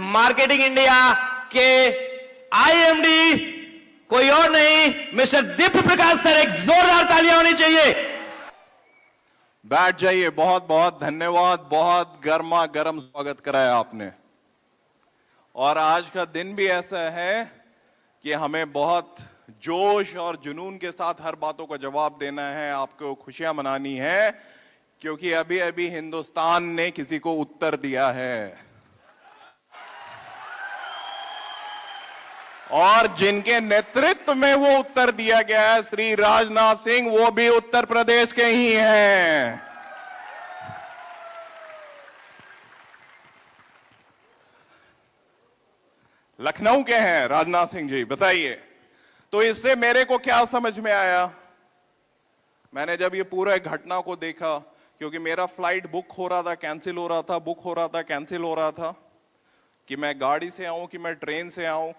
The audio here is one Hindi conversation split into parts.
मार्केटिंग इंडिया के आईएमडी कोई और नहीं, मिस्टर दीप्ति प्रकाश सर। एक जोरदार तालियां होनी चाहिए। बैठ जाइए। बहुत बहुत धन्यवाद। बहुत गर्मा गर्म स्वागत कराया आपने। और आज का दिन भी ऐसा है कि हमें बहुत जोश और जुनून के साथ हर बातों का जवाब देना है, आपको खुशियां मनानी है, क्योंकि अभी अभी हिंदुस्तान ने किसी को उत्तर दिया है। और जिनके नेतृत्व में वो उत्तर दिया गया है, श्री राजनाथ सिंह, वो भी उत्तर प्रदेश के ही हैं। लखनऊ के हैं राजनाथ सिंह जी, बताइए। तो इससे मेरे को क्या समझ में आया, मैंने जब ये पूरा घटना को देखा, क्योंकि मेरा फ्लाइट बुक हो रहा था, कैंसिल हो रहा था, बुक हो रहा था, कैंसिल हो रहा था, कि मैं गाड़ी से आऊं कि मैं ट्रेन से आऊं।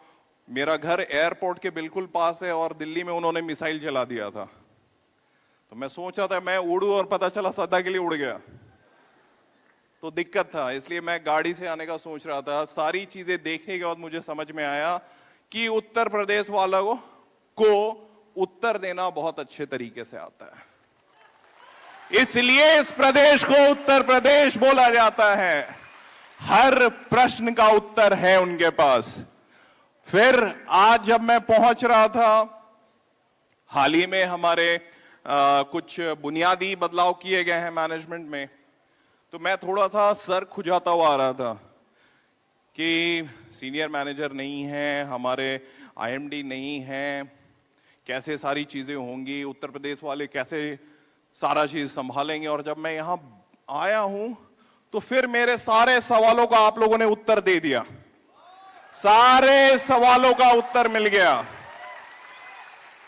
मेरा घर एयरपोर्ट के बिल्कुल पास है और दिल्ली में उन्होंने मिसाइल चला दिया था। तो मैं सोचा था मैं उड़ूं और पता चला सदा के लिए उड़ गया, तो दिक्कत था। इसलिए मैं गाड़ी से आने का सोच रहा था। सारी चीजें देखने के बाद मुझे समझ में आया कि उत्तर प्रदेश वालों को उत्तर देना बहुत अच्छे तरीके से आता है, इसलिए इस प्रदेश को उत्तर प्रदेश बोला जाता है। हर प्रश्न का उत्तर है उनके पास। फिर आज जब मैं पहुंच रहा था, हाल ही में हमारे कुछ बुनियादी बदलाव किए गए हैं मैनेजमेंट में, तो मैं थोड़ा सा सर खुजाता हुआ आ रहा था कि सीनियर मैनेजर नहीं है, हमारे आईएमडी नहीं है, कैसे सारी चीजें होंगी, उत्तर प्रदेश वाले कैसे सारा चीज संभालेंगे। और जब मैं यहां आया हूं तो फिर मेरे सारे सवालों का आप लोगों ने उत्तर दे दिया। सारे सवालों का उत्तर मिल गया।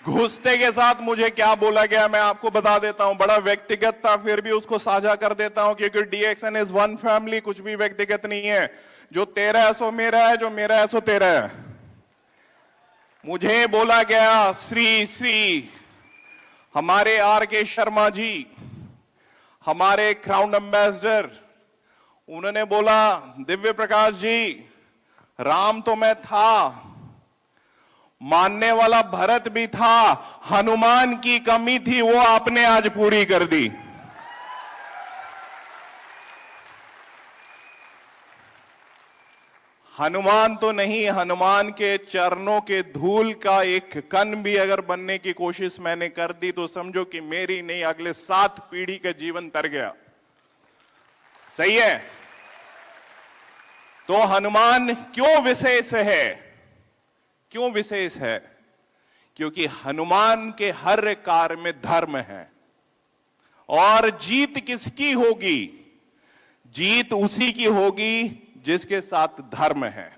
घुसते के साथ मुझे क्या बोला गया मैं आपको बता देता हूं। बड़ा व्यक्तिगत था, फिर भी उसको साझा कर देता हूं, क्योंकि डीएक्सएन इज वन फैमिली, कुछ भी व्यक्तिगत नहीं है। जो तेरा है सो मेरा है, जो मेरा है सो तेरा है। मुझे बोला गया श्री हमारे आर.के. शर्मा जी, हमारे क्राउन एम्बेसडर, उन्होंने बोला दिव्य प्रकाश जी, राम तो मैं था, मानने वाला भरत भी था, हनुमान की कमी थी, वो आपने आज पूरी कर दी। हनुमान तो नहीं, हनुमान के चरणों के धूल का एक कण भी अगर बनने की कोशिश मैंने कर दी तो समझो कि मेरी नहीं, अगले 7 पीढ़ी का जीवन तर गया। सही है? तो हनुमान क्यों विशेष है? क्यों विशेष है? क्योंकि हनुमान के हर कार्य में धर्म है। और जीत किसकी होगी? जीत उसी की होगी जिसके साथ धर्म है,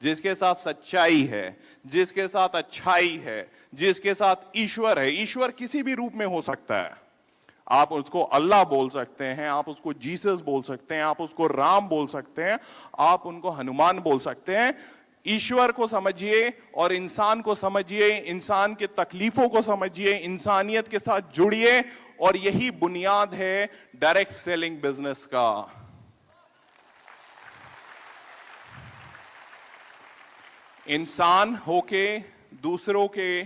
जिसके साथ सच्चाई है, जिसके साथ अच्छाई है, जिसके साथ ईश्वर है। ईश्वर किसी भी रूप में हो सकता है। आप उसको अल्लाह बोल सकते हैं, आप उसको जीसस बोल सकते हैं, आप उसको राम बोल सकते हैं, आप उनको हनुमान बोल सकते हैं। ईश्वर को समझिए और इंसान को समझिए, इंसान के तकलीफों को समझिए, इंसानियत के साथ जुड़िए, और यही बुनियाद है डायरेक्ट सेलिंग बिजनेस का। इंसान होके दूसरों के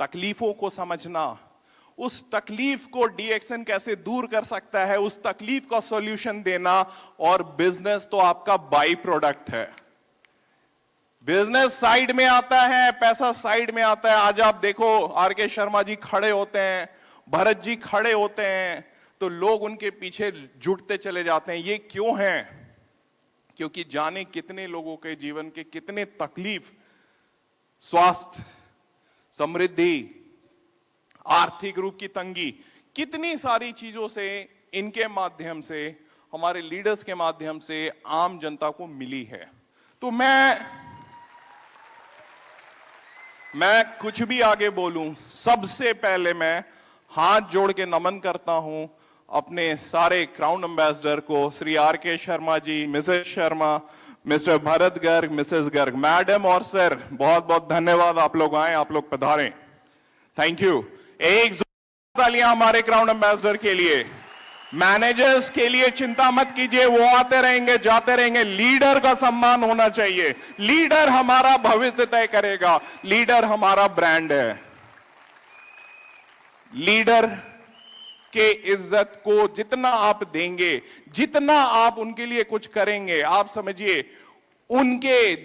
तकलीफों को समझना, उस तकलीफ को डीएक्सएन कैसे दूर कर सकता है, उस तकलीफ का सॉल्यूशन देना, और बिजनेस तो आपका बाई प्रोडक्ट है। बिजनेस साइड में आता है, पैसा साइड में आता है। आज आप देखो आर.के. शर्मा जी खड़े होते हैं, भरत जी खड़े होते हैं, तो लोग उनके पीछे जुटते चले जाते हैं। ये क्यों है? क्योंकि जाने कितने लोगों के जीवन के कितने तकलीफ, स्वास्थ्य, समृद्धि, आर्थिक रूप की तंगी, कितनी सारी चीजों से इनके माध्यम से, हमारे लीडर्स के माध्यम से आम जनता को मिली है। तो मैं कुछ भी आगे बोलूं, सबसे पहले मैं हाथ जोड़ के नमन करता हूं अपने सारे क्राउन एम्बेसडर को, Shri R K. Sharma ji, Mrs Sharma, Mr Bharat Garg, Mrs Garg, madam और सर, बहुत बहुत धन्यवाद। आप लोग आए, आप लोग पधारें। Thank you. एक तालियां हमारे क्राउन एम्बेसडर के लिए। मैनेजर्स के लिए चिंता मत कीजिए, वो आते रहेंगे जाते रहेंगे। लीडर का सम्मान होना चाहिए। लीडर हमारा भविष्य तय करेगा। लीडर हमारा ब्रांड है। लीडर के इज्जत को जितना आप देंगे, जितना आप उनके लिए कुछ करेंगे, आप समझिए उनके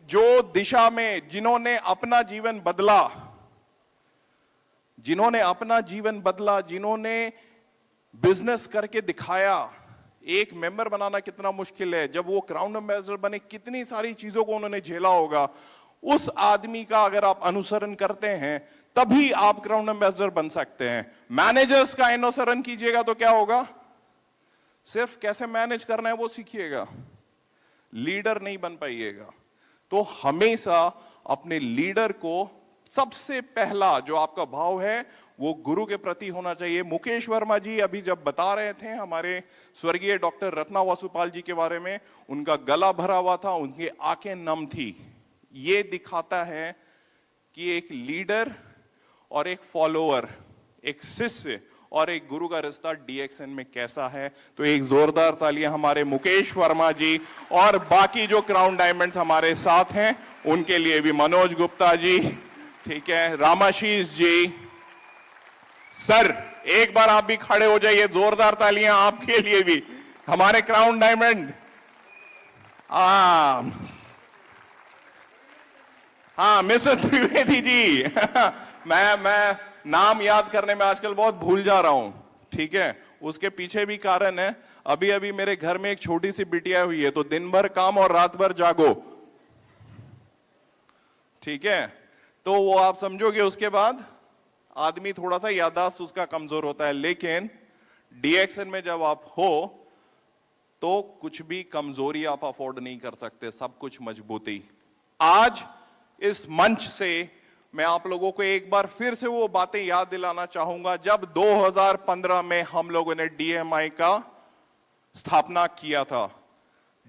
जो दिशा में जिन्होंने अपना जीवन बदला, जिन्होंने बिजनेस करके दिखाया। एक मेंबर बनाना कितना मुश्किल है, जब वो क्राउन एम्बेसडर बने कितनी सारी चीजों को उन्होंने झेला होगा। उस आदमी का अगर आप अनुसरण करते हैं तभी आप क्राउन एम्बेसडर बन सकते हैं। मैनेजर्स का अनुसरण कीजिएगा तो क्या होगा, सिर्फ कैसे मैनेज करना है वो सीखिएगा, लीडर नहीं बन पाइएगा। तो हमेशा अपने लीडर को सबसे पहला जो आपका भाव है वो गुरु के प्रति होना चाहिए। मुकेश वर्मा जी अभी जब बता रहे थे हमारे स्वर्गीय डॉक्टर रत्ना वासुपाल जी के बारे में, उनका गला भरा हुआ था, उनकी आंखें नम थी। ये दिखाता है कि एक लीडर और एक फॉलोअर, एक शिष्य और एक गुरु का रिश्ता डीएक्सएन में कैसा है। तो एक जोरदार तालियां हमारे मुकेश वर्मा जी और बाकी जो क्राउन डायमंड्स हमारे साथ हैं उनके लिए भी। मनोज गुप्ता जी, ठीक है, रामाशीष जी, सर एक बार आप भी खड़े हो जाइए, जोरदार तालियां आपके लिए भी, हमारे क्राउन डायमंड। हाँ मिस्टर त्रिवेदी जी मैं नाम याद करने में आजकल बहुत भूल जा रहा हूं, ठीक है। उसके पीछे भी कारण है, अभी अभी मेरे घर में एक छोटी सी बिटिया हुई है, तो दिन भर काम और रात भर जागो, ठीक है। तो वो आप समझोगे उसके बाद आदमी थोड़ा सा याददाश्त उसका कमजोर होता है। लेकिन डीएक्सएन में जब आप हो तो कुछ भी कमजोरी आप अफोर्ड नहीं कर सकते, सब कुछ मजबूती। आज इस मंच से मैं आप लोगों को एक बार फिर से वो बातें याद दिलाना चाहूंगा जब 2015 में हम लोगों ने डीएमआई का स्थापना किया था।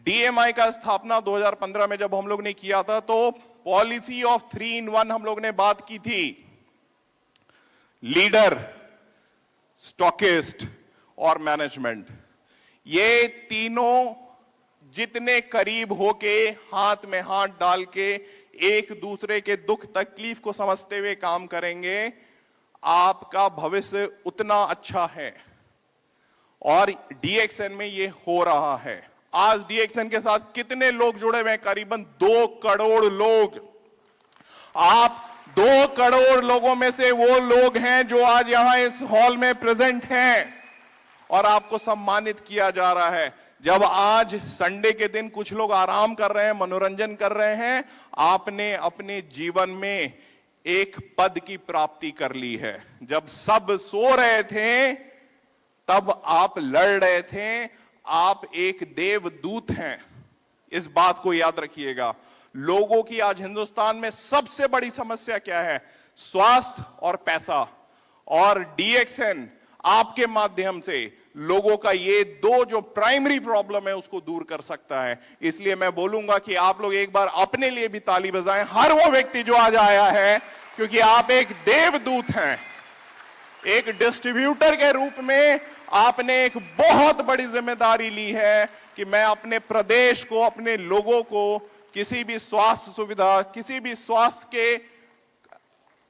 डीएमआई का स्थापना 2015 में जब हम लोग ने किया था तो पॉलिसी ऑफ 3 in 1 हम लोग ने बात की थी। लीडर, स्टॉकिस्ट और मैनेजमेंट, ये तीनों जितने करीब होके हाथ में हाथ डाल के एक दूसरे के दुख तकलीफ को समझते हुए काम करेंगे, आपका भविष्य उतना अच्छा है। और डीएक्सएन में ये हो रहा है। आज डीएक्सएन के साथ कितने लोग जुड़े हुए हैं? करीबन 2 करोड़ लोग। आप 2 करोड़ लोगों में से वो लोग हैं जो आज यहां इस हॉल में प्रेजेंट हैं और आपको सम्मानित किया जा रहा है। जब आज संडे के दिन कुछ लोग आराम कर रहे हैं, मनोरंजन कर रहे हैं, आपने अपने जीवन में एक पद की प्राप्ति कर ली है। जब सब सो रहे थे तब आप लड़ रहे थे, आप एक देवदूत हैं। इस बात को याद रखिएगा। लोगों की आज हिंदुस्तान में सबसे बड़ी समस्या क्या है? स्वास्थ्य और पैसा। और डीएक्सएन आपके माध्यम से लोगों का ये 2 जो प्राइमरी प्रॉब्लम है उसको दूर कर सकता है। इसलिए मैं बोलूंगा कि आप लोग एक बार अपने लिए भी ताली बजाएं, हर वो व्यक्ति जो आज आया है, क्योंकि आप एक देवदूत हैं। एक डिस्ट्रीब्यूटर के रूप में आपने एक बहुत बड़ी जिम्मेदारी ली है कि मैं अपने प्रदेश को, अपने लोगों को किसी भी स्वास्थ्य सुविधा, किसी भी स्वास्थ्य के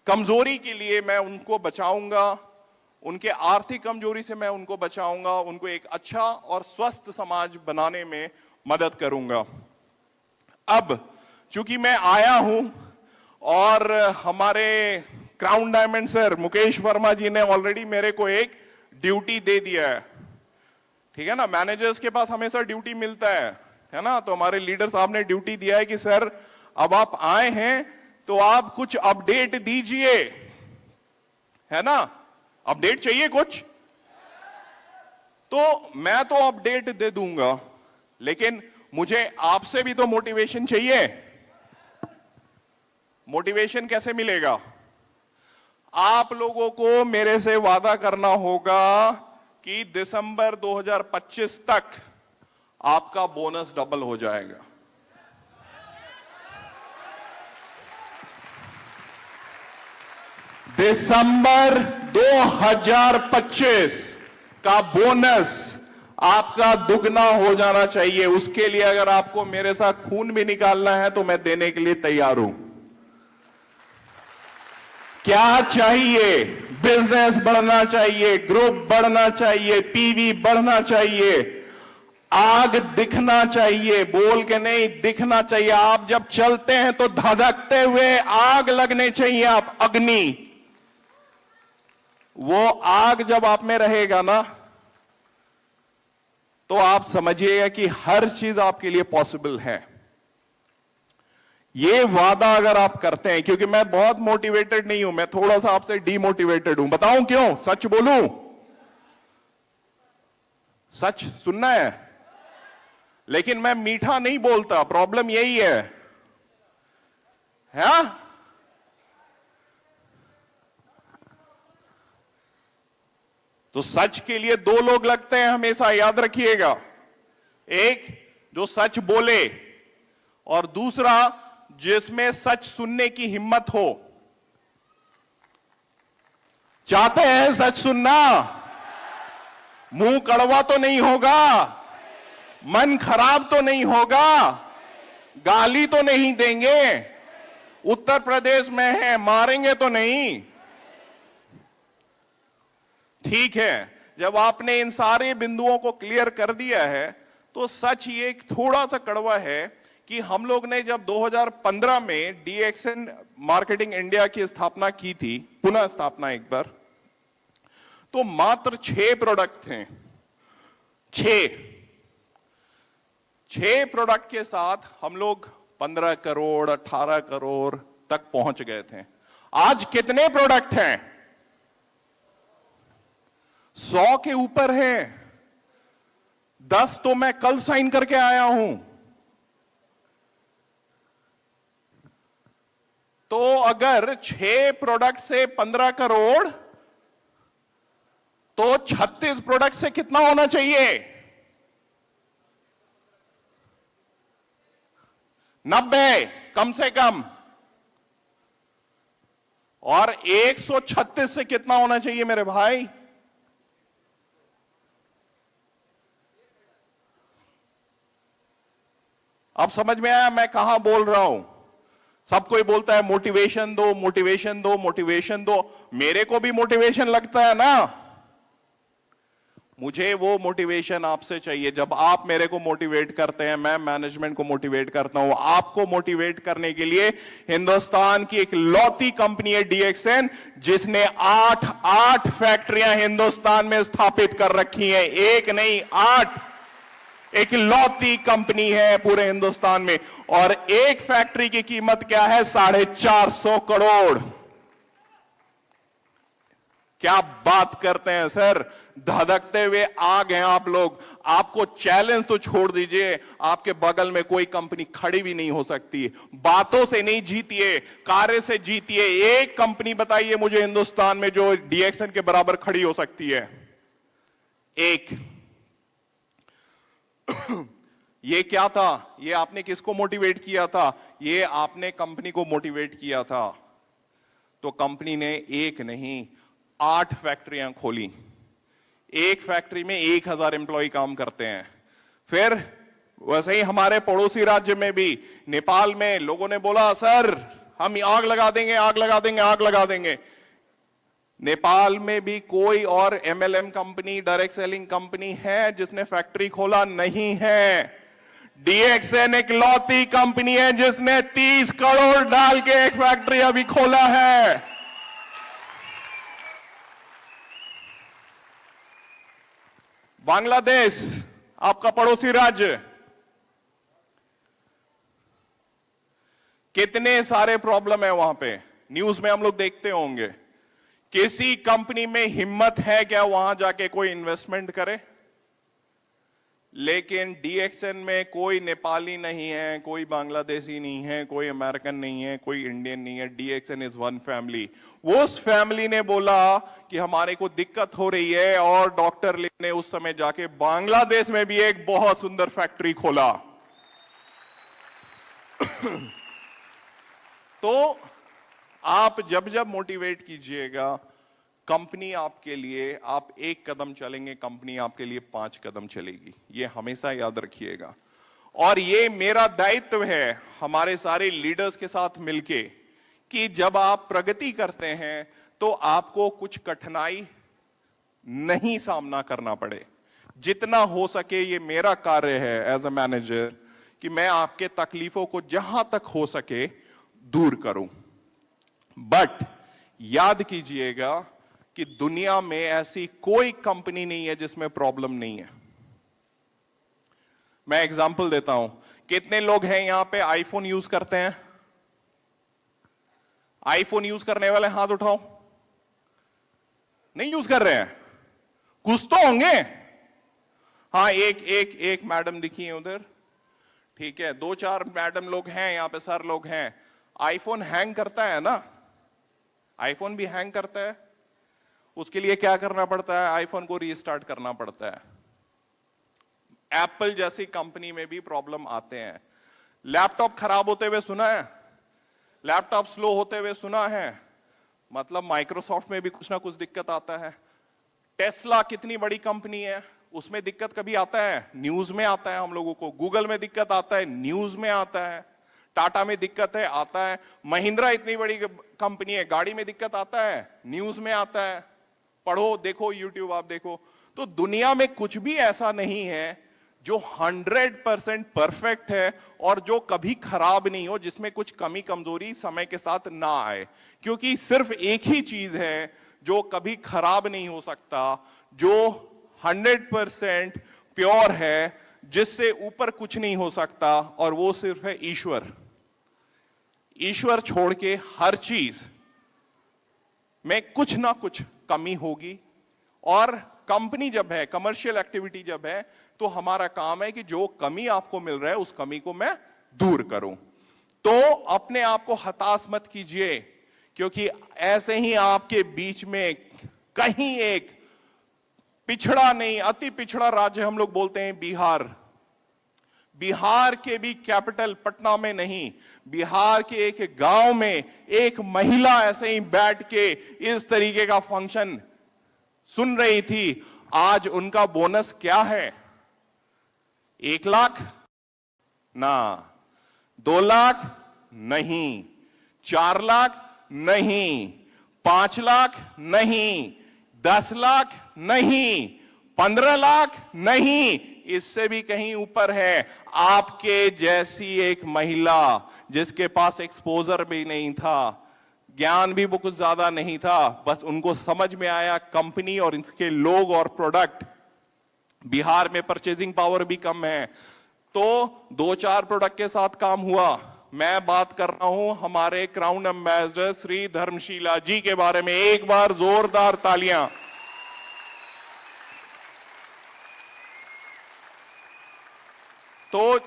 कमजोरी के लिए मैं उनको बचाऊंगा, उनके आर्थिक कमजोरी से मैं उनको बचाऊंगा, उनको एक अच्छा और स्वस्थ समाज बनाने में मदद करूंगा। अब चूंकि मैं आया हूं और हमारे crown diamond sir Mukesh Verma ji ने ऑलरेडी मेरे को एक ड्यूटी दे दिया है, ठीक है ना। मैनेजर्स के पास हमेशा ड्यूटी मिलता है ना। तो हमारे लीडर साहब ने ड्यूटी दिया है कि सर अब आप आए हैं तो आप कुछ अपडेट दीजिए, है ना। अपडेट चाहिए कुछ तो मैं तो अपडेट दे दूंगा, लेकिन मुझे आपसे भी तो मोटिवेशन चाहिए। मोटिवेशन कैसे मिलेगा? आप लोगों को मेरे से वादा करना होगा कि दिसंबर 2025 तक आपका बोनस डबल हो जाएगा। दिसंबर 2025 का बोनस आपका दुगना हो जाना चाहिए। उसके लिए अगर आपको मेरे साथ खून भी निकालना है तो मैं देने के लिए तैयार हूं। क्या चाहिए? बिजनेस बढ़ना चाहिए, ग्रुप बढ़ना चाहिए, पीवी बढ़ना चाहिए, आग दिखना चाहिए, बोल के नहीं दिखना चाहिए। आप जब चलते हैं तो धधकते हुए आग लगने चाहिए, आप अग्नि। वो आग जब आप में रहेगा ना तो आप समझिएगा कि हर चीज आपके लिए पॉसिबल है। ये वादा अगर आप करते हैं, क्योंकि मैं बहुत मोटिवेटेड नहीं हूं, मैं थोड़ा सा आपसे डीमोटिवेटेड हूं। बताऊं क्यों? सच बोलूं? सच सुनना है, लेकिन मैं मीठा नहीं बोलता, प्रॉब्लम यही है। हाँ? तो सच के लिए दो लोग लगते हैं हमेशा, याद रखिएगा। एक जो सच बोले और दूसरा जिसमें सच सुनने की हिम्मत हो। चाहते हैं सच सुनना? मुंह कड़वा तो नहीं होगा, मन खराब तो नहीं होगा, गाली तो नहीं देंगे, उत्तर प्रदेश में है, मारेंगे तो नहीं। ठीक है, जब आपने इन सारे बिंदुओं को क्लियर कर दिया है तो सच ये थोड़ा सा कड़वा है कि हम लोग ने जब 2015 में डीएक्सएन मार्केटिंग इंडिया की स्थापना की थी, पुनः स्थापना एक बार, तो मात्र 6 प्रोडक्ट थे। 6 प्रोडक्ट के साथ हम लोग 15 करोड़ 18 करोड़ तक पहुंच गए थे। आज कितने प्रोडक्ट हैं? 100 के ऊपर है। 10 तो मैं कल साइन करके आया हूं। तो अगर 6 प्रोडक्ट से 15 करोड़, तो 36 प्रोडक्ट से कितना होना चाहिए? 90 कम से कम। और 136 से कितना होना चाहिए मेरे भाई? अब समझ में आया मैं कहां बोल रहा हूं? सब कोई बोलता है मोटिवेशन दो, मोटिवेशन दो, मोटिवेशन दो। मेरे को भी मोटिवेशन लगता है ना। मुझे वो मोटिवेशन आपसे चाहिए। जब आप मेरे को मोटिवेट करते हैं, मैं मैनेजमेंट को मोटिवेट करता हूं। आपको मोटिवेट करने के लिए हिंदुस्तान की एक लौती कंपनी है डीएक्सएन, जिसने 8 फैक्ट्रियां हिंदुस्तान में स्थापित कर रखी हैं। एक नहीं, 8। एक लौती कंपनी है पूरे हिंदुस्तान में। और एक फैक्ट्री की कीमत क्या है? 450 करोड़। क्या बात करते हैं सर, धधकते हुए आ गए आप लोग। आपको चैलेंज तो छोड़ दीजिए, आपके बगल में कोई कंपनी खड़ी भी नहीं हो सकती। बातों से नहीं जीतिए, कार्य से जीतिए। एक कंपनी बताइए मुझे हिंदुस्तान में जो डीएक्सएन के बराबर खड़ी हो सकती है। एक। ये क्या था? ये आपने किसको मोटिवेट किया था? ये आपने कंपनी को मोटिवेट किया था। तो कंपनी ने एक नहीं 8 फैक्ट्रियां खोली। एक फैक्ट्री में 1000 एम्प्लॉय काम करते हैं। फिर वैसे ही हमारे पड़ोसी राज्य में भी, नेपाल में लोगों ने बोला सर हम आग लगा देंगे, आग लगा देंगे, आग लगा देंगे। नेपाल में भी कोई और MLM company, direct selling company है जिसने फैक्ट्री खोला? नहीं है। डीएक्सएन एक लौती कंपनी है जिसने 30 करोड़ डाल के एक फैक्ट्री अभी खोला है। बांग्लादेश आपका पड़ोसी राज्य, कितने सारे प्रॉब्लम है वहां पे, न्यूज में हम लोग देखते होंगे। किसी कंपनी में हिम्मत है क्या वहां जाके कोई इन्वेस्टमेंट करे? लेकिन डीएक्सएन में कोई नेपाली नहीं है, कोई बांग्लादेशी नहीं है, कोई अमेरिकन नहीं है, कोई इंडियन नहीं है। DXN is one family. उस फैमिली ने बोला कि हमारे को दिक्कत हो रही है, और डॉक्टर ली ने उस समय जाके बांग्लादेश में भी एक बहुत सुंदर फैक्ट्री खोला। तो आप जब जब मोटिवेट कीजिएगा, कंपनी आपके लिए, आप 1 कदम चलेंगे, कंपनी आपके लिए 5 कदम चलेगी। ये हमेशा याद रखिएगा। और ये मेरा दायित्व है हमारे सारे लीडर्स के साथ मिलके कि जब आप प्रगति करते हैं तो आपको कुछ कठिनाई नहीं सामना करना पड़े। जितना हो सके ये मेरा कार्य है एज अ मैनेजर कि मैं आपके तकलीफों को जहां तक हो सके दूर करूं। बट याद कीजिएगा कि दुनिया में ऐसी कोई कंपनी नहीं है जिसमें प्रॉब्लम नहीं है। मैं एग्जांपल देता हूं। कितने लोग हैं यहां पे आईफोन यूज करते हैं? आईफोन यूज करने वाले हाथ उठाओ। नहीं यूज कर रहे हैं? कुछ तो होंगे। हाँ, एक मैडम दिखी है उधर। ठीक है, 2-4 मैडम लोग हैं यहां पे, सर लोग हैं। आईफोन हैंग करता है ना? आईफोन भी हैंग करता है। उसके लिए क्या करना पड़ता है? आईफोन को रीस्टार्ट करना पड़ता है। एप्पल जैसी कंपनी में भी प्रॉब्लम आते हैं। लैपटॉप खराब होते हुए सुना है? लैपटॉप स्लो होते हुए सुना है? मतलब माइक्रोसॉफ्ट में भी कुछ ना कुछ दिक्कत आता है। टेस्ला कितनी बड़ी कंपनी है, उसमें दिक्कत कभी आता है? न्यूज में आता है हम लोगों को। गूगल में दिक्कत आता है, न्यूज में आता है। टाटा में दिक्कत है, आता है। महिंद्रा इतनी बड़ी कंपनी है, गाड़ी में दिक्कत आता है, न्यूज में आता है। पढ़ो, देखो, यूट्यूब आप देखो। तो दुनिया में कुछ भी ऐसा नहीं है जो 100% परफेक्ट है और जो कभी खराब नहीं हो, जिसमें कुछ कमी कमजोरी समय के साथ ना आए। क्योंकि सिर्फ एक ही चीज है जो कभी खराब नहीं हो सकता, जो 100% प्योर है, जिससे ऊपर कुछ नहीं हो सकता, और वो सिर्फ है ईश्वर। ईश्वर छोड़ के हर चीज में कुछ ना कुछ कमी होगी। और कंपनी जब है, कमर्शियल एक्टिविटी जब है, तो हमारा काम है कि जो कमी आपको मिल रहा है उस कमी को मैं दूर करूं। तो अपने आप को हताश मत कीजिए, क्योंकि ऐसे ही आपके बीच में कहीं एक पिछड़ा नहीं, अति पिछड़ा राज्य हम लोग बोलते हैं बिहार। बिहार के भी कैपिटल पटना में नहीं, बिहार के एक गांव में एक महिला ऐसे ही बैठ के इस तरीके का फंक्शन सुन रही थी। आज उनका बोनस क्या है? 1 लाख ना, 2 लाख नहीं, 4 लाख नहीं, 5 लाख नहीं, 10 लाख नहीं, 15 लाख नहीं, इससे भी कहीं ऊपर है। आपके जैसी एक महिला जिसके पास एक्सपोजर भी नहीं था, ज्ञान भी वो कुछ ज्यादा नहीं था, बस उनको समझ में आया कंपनी और इसके लोग और प्रोडक्ट। बिहार में परचेजिंग पावर भी कम है, तो 2-4 प्रोडक्ट के साथ काम हुआ। मैं बात कर रहा हूं हमारे क्राउन एम्बेसडर श्री धर्मशीला जी के बारे में। एक बार जोरदार तालियां। तो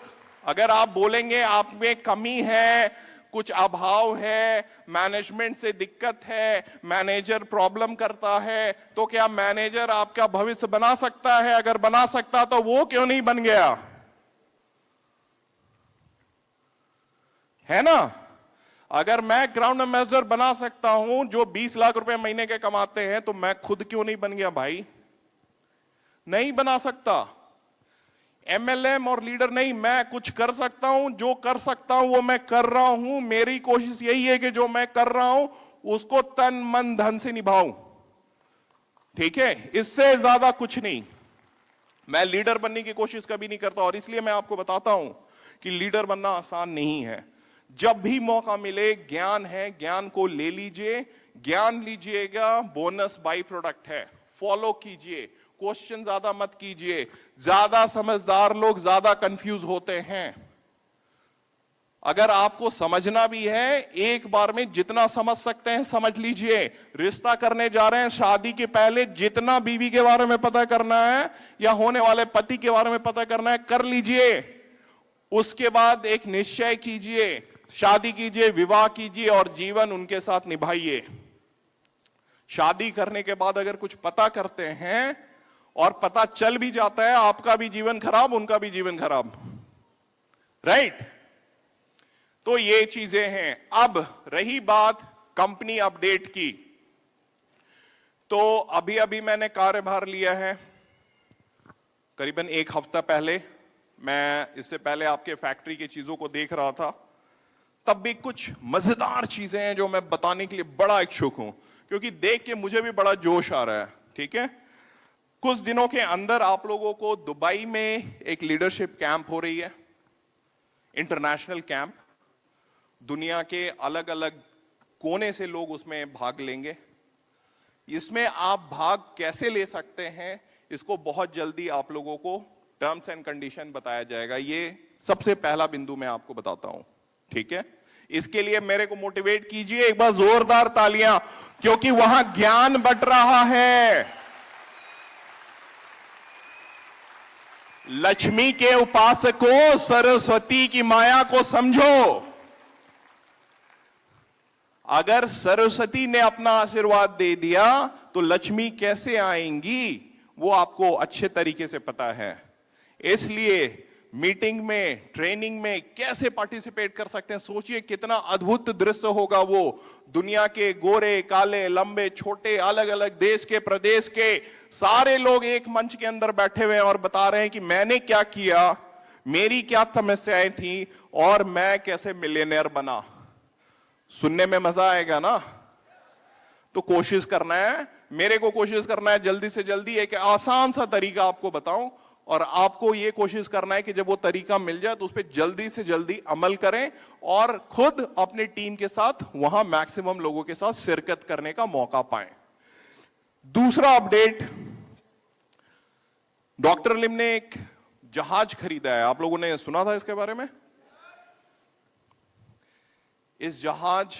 अगर आप बोलेंगे आप में कमी है, कुछ अभाव है, मैनेजमेंट से दिक्कत है, मैनेजर प्रॉब्लम करता है, तो क्या मैनेजर आपका भविष्य बना सकता है? अगर बना सकता तो वो क्यों नहीं बन गया? है ना? अगर मैं ग्राउंड एम्बेसडर बना सकता हूं जो 20 लाख रुपए महीने के कमाते हैं, तो मैं खुद क्यों नहीं बन गया भाई? नहीं बना सकता। एमएलएम और लीडर नहीं, मैं कुछ कर सकता हूं, जो कर सकता हूं वो मैं कर रहा हूं। मेरी कोशिश यही है कि जो मैं कर रहा हूं उसको तन मन धन से निभाऊं। ठीक है, इससे ज्यादा कुछ नहीं। मैं लीडर बनने की कोशिश कभी नहीं करता, और इसलिए मैं आपको बताता हूं कि लीडर बनना आसान नहीं है। जब भी मौका मिले, ज्ञान है, ज्ञान को ले लीजिए। ज्ञान लीजिएगा, बोनस बाई प्रोडक्ट है, फॉलो कीजिए। क्वेश्चन ज्यादा मत कीजिए। ज्यादा समझदार लोग ज्यादा कंफ्यूज होते हैं। अगर आपको समझना भी है, एक बार में जितना समझ सकते हैं समझ लीजिए। रिश्ता करने जा रहे हैं, शादी के पहले जितना बीवी के बारे में पता करना है या होने वाले पति के बारे में पता करना है कर लीजिए। उसके बाद एक निश्चय कीजिए, शादी कीजिए, विवाह कीजिए और जीवन उनके साथ निभाइए। शादी करने के बाद अगर कुछ पता करते हैं और पता चल भी जाता है, आपका भी जीवन खराब, उनका भी जीवन खराब। राइट? तो ये चीजें हैं। अब रही बात कंपनी अपडेट की, तो अभी अभी मैंने कार्यभार लिया है, करीबन एक हफ्ता पहले। मैं इससे पहले आपके फैक्ट्री की चीजों को देख रहा था, तब भी कुछ मजेदार चीजें हैं जो मैं बताने के लिए बड़ा इच्छुक हूं, क्योंकि देख के मुझे भी बड़ा जोश आ रहा है। ठीक है, कुछ दिनों के अंदर आप लोगों को दुबई में एक लीडरशिप कैंप हो रही है, इंटरनेशनल कैंप। दुनिया के अलग अलग कोने से लोग उसमें भाग लेंगे। इसमें आप भाग कैसे ले सकते हैं, इसको बहुत जल्दी आप लोगों को टर्म्स एंड कंडीशन बताया जाएगा। ये सबसे पहला बिंदु मैं आपको बताता हूं। ठीक है, इसके लिए मेरे को मोटिवेट कीजिए, एक बार जोरदार तालियां, क्योंकि वहां ज्ञान बंट रहा है। लक्ष्मी के उपासकों, सरस्वती की माया को समझो। अगर सरस्वती ने अपना आशीर्वाद दे दिया तो लक्ष्मी कैसे आएंगी, वो आपको अच्छे तरीके से पता है। इसलिए मीटिंग में, ट्रेनिंग में कैसे पार्टिसिपेट कर सकते हैं, सोचिए कितना अद्भुत दृश्य होगा वो। दुनिया के गोरे, काले, लंबे, छोटे, अलग अलग देश के, प्रदेश के सारे लोग एक मंच के अंदर बैठे हुए हैं और बता रहे हैं कि मैंने क्या किया, मेरी क्या समस्याएं थी और मैं कैसे मिलियनेयर बना। सुनने में मजा आएगा ना? तो कोशिश करना है, मेरे को कोशिश करना है जल्दी से जल्दी एक आसान सा तरीका आपको बताऊं, और आपको यह कोशिश करना है कि जब वो तरीका मिल जाए तो उस पर जल्दी से जल्दी अमल करें और खुद अपनी टीम के साथ वहां मैक्सिमम लोगों के साथ शिरकत करने का मौका पाएं। दूसरा अपडेट, डॉक्टर लिम ने एक जहाज खरीदा है। आप लोगों ने सुना था इसके बारे में? इस जहाज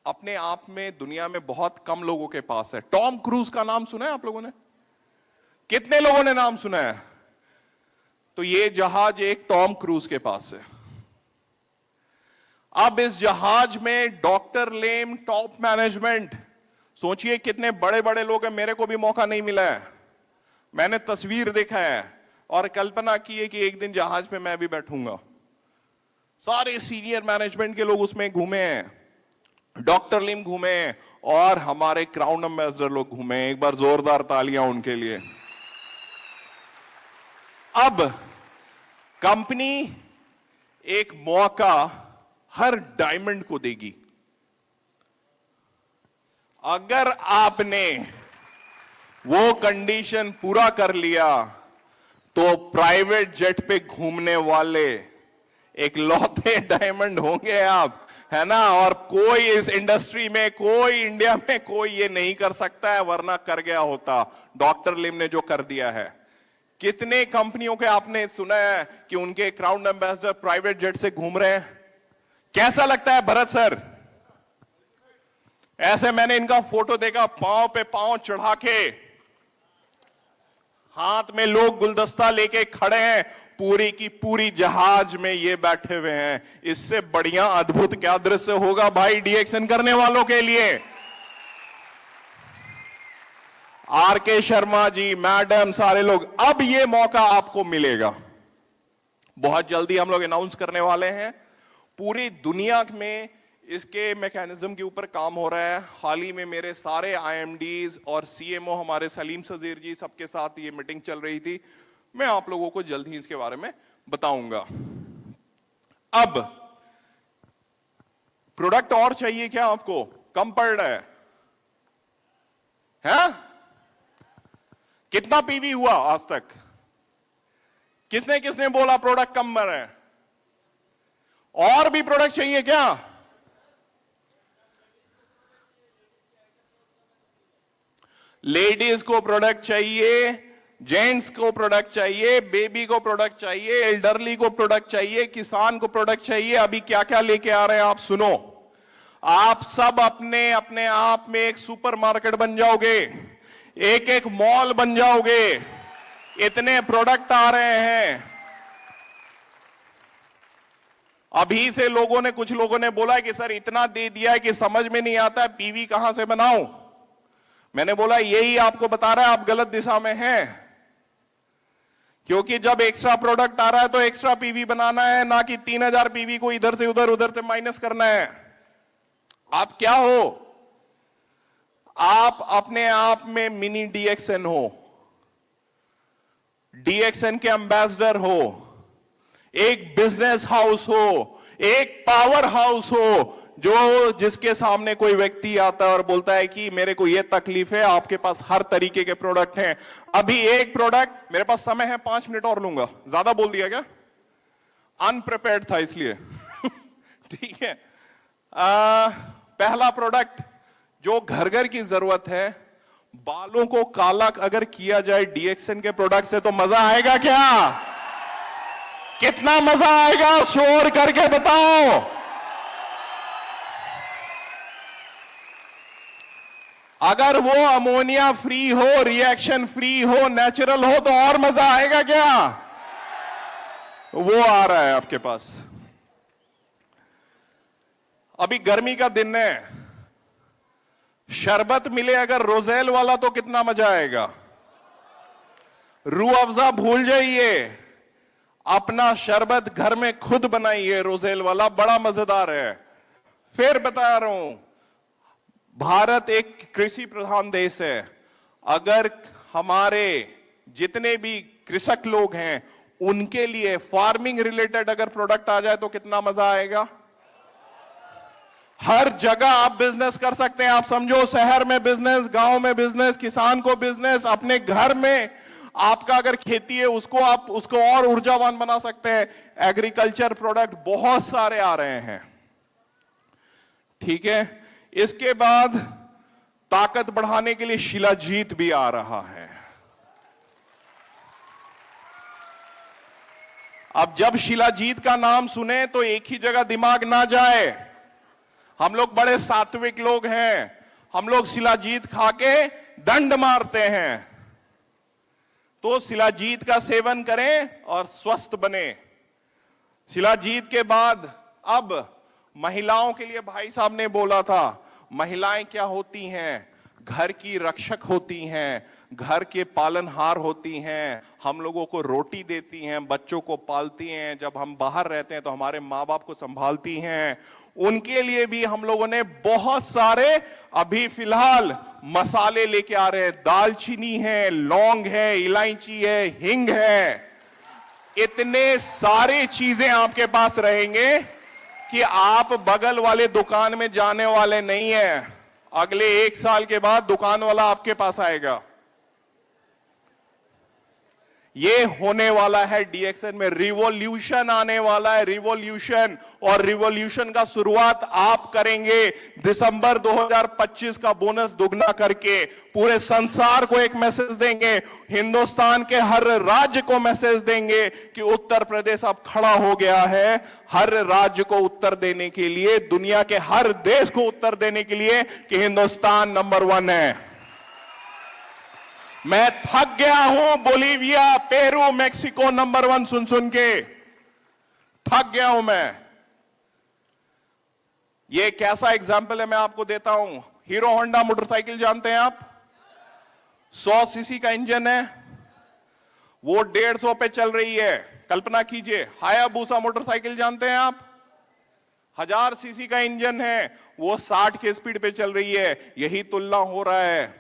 अपने आप में दुनिया में बहुत कम लोगों के पास है। टॉम क्रूज का नाम सुना है आप लोगों ने? कितने लोगों ने नाम सुना है? तो ये जहाज एक टॉम क्रूज के पास है। अब इस जहाज में डॉक्टर लेम, टॉप मैनेजमेंट, सोचिए कितने बड़े बड़े लोग हैं। मेरे को भी मौका नहीं मिला है, मैंने तस्वीर देखा है और कल्पना की है कि एक दिन जहाज पे मैं भी बैठूंगा। सारे सीनियर मैनेजमेंट के लोग उसमें घूमे हैं, डॉक्टर लिम घूमे और हमारे क्राउन एम्बेसडर लोग घूमे। एक बार जोरदार तालियां उनके लिए। अब कंपनी एक मौका हर डायमंड को देगी। अगर आपने वो कंडीशन पूरा कर लिया तो प्राइवेट जेट पे घूमने वाले एक लौते डायमंड होंगे आप, है ना? और कोई इस इंडस्ट्री में, कोई इंडिया में कोई ये नहीं कर सकता है, वरना कर गया होता। डॉक्टर लिम ने जो कर दिया है। कितने कंपनियों के आपने सुना है कि उनके क्राउन एम्बेसडर प्राइवेट जेट से घूम रहे हैं? कैसा लगता है भरत सर? ऐसे मैंने इनका फोटो देखा, पांव पे पांव चढ़ा के, हाथ में लोग गुलदस्ता लेके खड़े हैं, पूरी की पूरी जहाज में ये बैठे हुए हैं। इससे बढ़िया अद्भुत क्या दृश्य होगा भाई डीएक्शन करने वालों के लिए। आर के शर्मा जी, मैडम, सारे लोग, अब ये मौका आपको मिलेगा। बहुत जल्दी हम लोग अनाउंस करने वाले हैं। पूरी दुनिया में इसके मैकेनिज्म के ऊपर काम हो रहा है। हाल ही में मेरे सारे आईएमडीज और सीएमओ, हमारे सलीम सजीर जी, सबके साथ ये मीटिंग चल रही थी। मैं आप लोगों को जल्द ही इसके बारे में बताऊंगा। अब प्रोडक्ट और चाहिए क्या आपको? कम पड़ रहा है? कितना पीवी हुआ आज तक? किसने किसने बोला प्रोडक्ट कम पड़ रहा है? और भी प्रोडक्ट चाहिए क्या? लेडीज को प्रोडक्ट चाहिए, जेंट्स को प्रोडक्ट चाहिए, बेबी को प्रोडक्ट चाहिए, एल्डरली को प्रोडक्ट चाहिए, किसान को प्रोडक्ट चाहिए। अभी क्या क्या लेके आ रहे हैं आप सुनो। आप सब अपने अपने आप में एक सुपरमार्केट बन जाओगे, एक एक मॉल बन जाओगे। इतने प्रोडक्ट आ रहे हैं। अभी से लोगों ने, कुछ लोगों ने बोला कि सर इतना दे दिया है कि समझ में नहीं आता है पीवी कहां से बनाऊं। मैंने बोला यही आपको बता रहा है आप गलत दिशा में हैं, क्योंकि जब एक्स्ट्रा प्रोडक्ट आ रहा है तो एक्स्ट्रा पीवी बनाना है, ना कि 3000 पीवी को इधर से उधर, उधर से माइनस करना है। आप क्या हो? आप अपने आप में मिनी डीएक्सएन हो, डीएक्सएन के एम्बेसडर हो, एक बिजनेस हाउस हो, एक पावर हाउस हो, जो जिसके सामने कोई व्यक्ति आता है और बोलता है कि मेरे को यह तकलीफ है, आपके पास हर तरीके के प्रोडक्ट हैं। अभी एक प्रोडक्ट, मेरे पास समय है 5 मिनट और लूंगा, ज्यादा बोल दिया क्या? अनप्रिपेयर्ड था इसलिए ठीक है। पहला प्रोडक्ट जो घर घर की जरूरत है, बालों को काला अगर किया जाए डीएक्सएन के प्रोडक्ट से तो मजा आएगा क्या? कितना मजा आएगा? शोर करके बताओ। अगर वो अमोनिया फ्री हो, रिएक्शन फ्री हो, नेचुरल हो तो और मजा आएगा क्या? वो आ रहा है आपके पास। अभी गर्मी का दिन है, शरबत मिले अगर रोजेल वाला तो कितना मजा आएगा। रूह अफ़ज़ा भूल जाइए, अपना शरबत घर में खुद बनाइए, रोजेल वाला बड़ा मजेदार है। फिर बता रहा हूं, भारत एक कृषि प्रधान देश है। अगर हमारे जितने भी कृषक लोग हैं उनके लिए फार्मिंग रिलेटेड अगर प्रोडक्ट आ जाए तो कितना मजा आएगा। हर जगह आप बिजनेस कर सकते हैं। आप समझो, शहर में बिजनेस, गांव में बिजनेस, किसान को बिजनेस, अपने घर में आपका अगर खेती है उसको आप उसको और ऊर्जावान बना सकते हैं। एग्रीकल्चर प्रोडक्ट बहुत सारे आ रहे हैं, ठीक है। इसके बाद ताकत बढ़ाने के लिए शिलाजीत भी आ रहा है। अब जब शिलाजीत का नाम सुने तो एक ही जगह दिमाग ना जाए। हम लोग बड़े सात्विक लोग हैं, हम लोग शिलाजीत खा के दंड मारते हैं। तो शिलाजीत का सेवन करें और स्वस्थ बने। शिलाजीत के बाद अब महिलाओं के लिए भाई साहब ने बोला था, महिलाएं क्या होती हैं? घर की रक्षक होती हैं, घर के पालनहार होती हैं, हम लोगों को रोटी देती हैं, बच्चों को पालती हैं, जब हम बाहर रहते हैं तो हमारे माँ बाप को संभालती हैं। उनके लिए भी हम लोगों ने बहुत सारे अभी फिलहाल मसाले लेके आ रहे हैं। दालचीनी है, लौंग है, इलायची है, हिंग है। इतने सारे चीजें आपके पास रहेंगे कि आप बगल वाले दुकान में जाने वाले नहीं है। अगले 1 साल के बाद दुकान वाला आपके पास आएगा। ये होने वाला है डीएक्सएन में, रिवॉल्यूशन आने वाला है, रिवॉल्यूशन। और रिवॉल्यूशन का शुरुआत आप करेंगे दिसंबर 2025 का बोनस दुगना करके। पूरे संसार को एक मैसेज देंगे, हिंदुस्तान के हर राज्य को मैसेज देंगे कि उत्तर प्रदेश अब खड़ा हो गया है हर राज्य को उत्तर देने के लिए, दुनिया के हर देश को उत्तर देने के लिए कि हिंदुस्तान नंबर 1 है। मैं थक गया हूं बोलीविया, पेरू, मेक्सिको नंबर 1 सुन सुन के थक गया हूं मैं। ये कैसा एग्जाम्पल है मैं आपको देता हूं। हीरो होंडा मोटरसाइकिल जानते हैं आप? 100 सीसी का इंजन है, वो 150 पे चल रही है। कल्पना कीजिए, हायाबुसा मोटरसाइकिल जानते हैं आप? 1000 सीसी का इंजन है, वो 60 के स्पीड पे चल रही है। यही तुलना हो रहा है।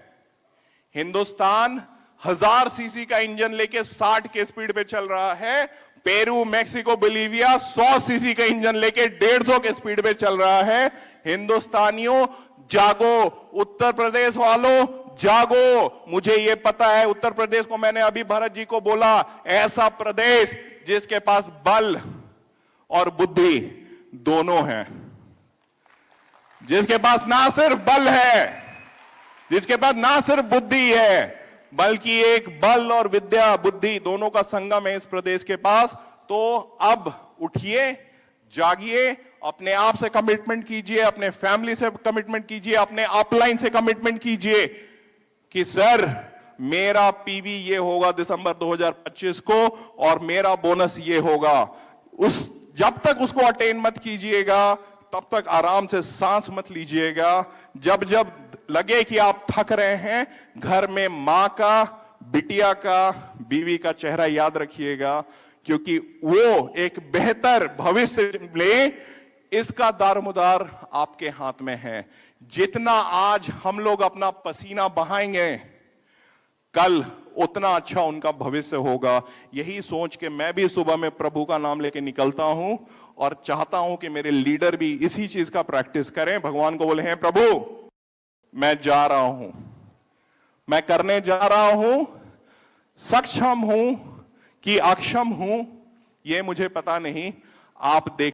हिंदुस्तान 1000 सीसी का इंजन लेके 60 के स्पीड पे चल रहा है। पेरू, मेक्सिको, बोलीविया 100 सीसी का इंजन लेके 150 के स्पीड पे चल रहा है। हिंदुस्तानियों जागो, उत्तर प्रदेश वालों जागो। मुझे ये पता है, उत्तर प्रदेश को मैंने अभी भरत जी को बोला, ऐसा प्रदेश जिसके पास बल और बुद्धि दोनों हैं, जिसके पास ना सिर्फ बल है, जिसके पास ना सिर्फ बुद्धि है, बल्कि एक बल और विद्या, बुद्धि दोनों का संगम है इस प्रदेश के पास। तो अब उठिए, जागिए, अपने आप से कमिटमेंट कीजिए, अपने फैमिली से कमिटमेंट कीजिए, अपने अपलाइन से कमिटमेंट कीजिए कि सर मेरा पीवी ये होगा दिसंबर 2025 को और मेरा बोनस ये होगा। जब तक उसको अटेन मत कीजिएगा तब तक आराम से सांस मत लीजिएगा। जब जब लगे कि आप थक रहे हैं, घर में मां का, बिटिया का, बीवी का चेहरा याद रखिएगा, क्योंकि वो एक बेहतर भविष्य ले इसका दारोमदार आपके हाथ में है। जितना आज हम लोग अपना पसीना बहाएंगे, कल उतना अच्छा उनका भविष्य होगा। यही सोच के मैं भी सुबह में प्रभु का नाम लेके निकलता हूं और चाहता हूं कि मेरे लीडर भी इसी चीज का प्रैक्टिस करें। भगवान को बोले, हैं प्रभु मैं जा रहा हूं, मैं करने जा रहा हूं, सक्षम हूं कि अक्षम हूं ये मुझे पता नहीं, आप देख